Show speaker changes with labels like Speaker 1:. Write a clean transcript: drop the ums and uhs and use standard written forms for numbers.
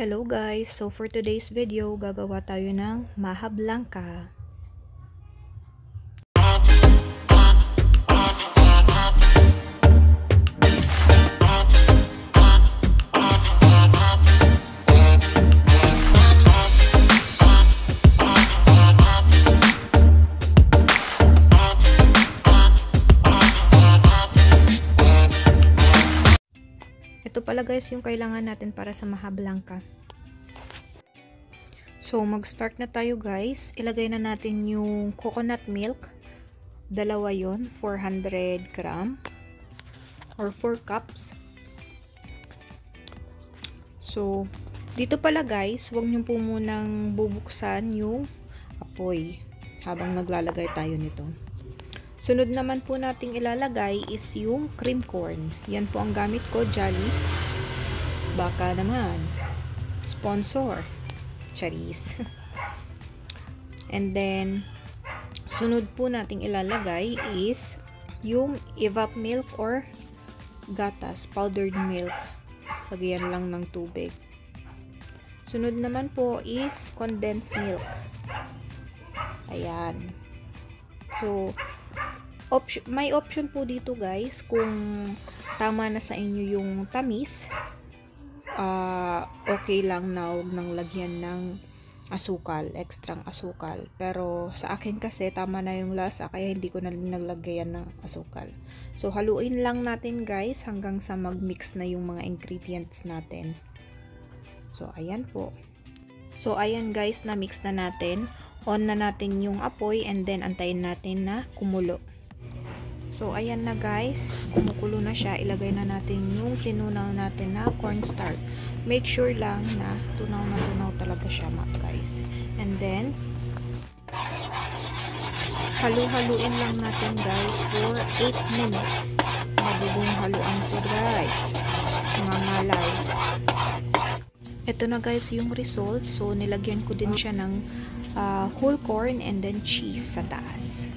Speaker 1: Hello guys! So for today's video, gagawa tayo ng maha blanca. Ito pala guys yung kailangan natin para sa maha blanca. So mag-start na tayo guys. Ilagay na natin yung coconut milk. Dalawa yon, 400 gram or 4 cups. So dito pala guys, huwag niyo po munang bubuksan yung apoy habang naglalagay tayo nito. Sunod naman po nating ilalagay is yung cream corn. Yan po ang gamit ko, Jolly. Baka naman. Sponsor. Charis. And then, sunod po nating ilalagay is yung evap milk or gatas, powdered milk. Lagyan lang ng tubig. Sunod naman po is condensed milk. Ayan. So, may option po dito guys kung tama na sa inyo yung tamis, okay lang na huwag nang lagyan ng asukal, extrang asukal. Pero sa akin kasi tama na yung lasa kaya hindi ko na naglagyan ng asukal. So haluin lang natin guys hanggang sa mag-mix na yung mga ingredients natin. So ayan po. So ayan guys, na mix na natin. On na natin yung apoy and then antayin natin na kumulo. So, ayan na guys. Kumukulo na siya. Ilagay na natin yung tinunaw natin na cornstarch. Make sure lang na tunaw na tunaw talaga siya guys. And then, halu-haluin lang natin guys for 8 minutes. Magiging haluan to guys. Mangalay. Ito na guys yung result. So, nilagyan ko din siya ng whole corn and then cheese sa taas.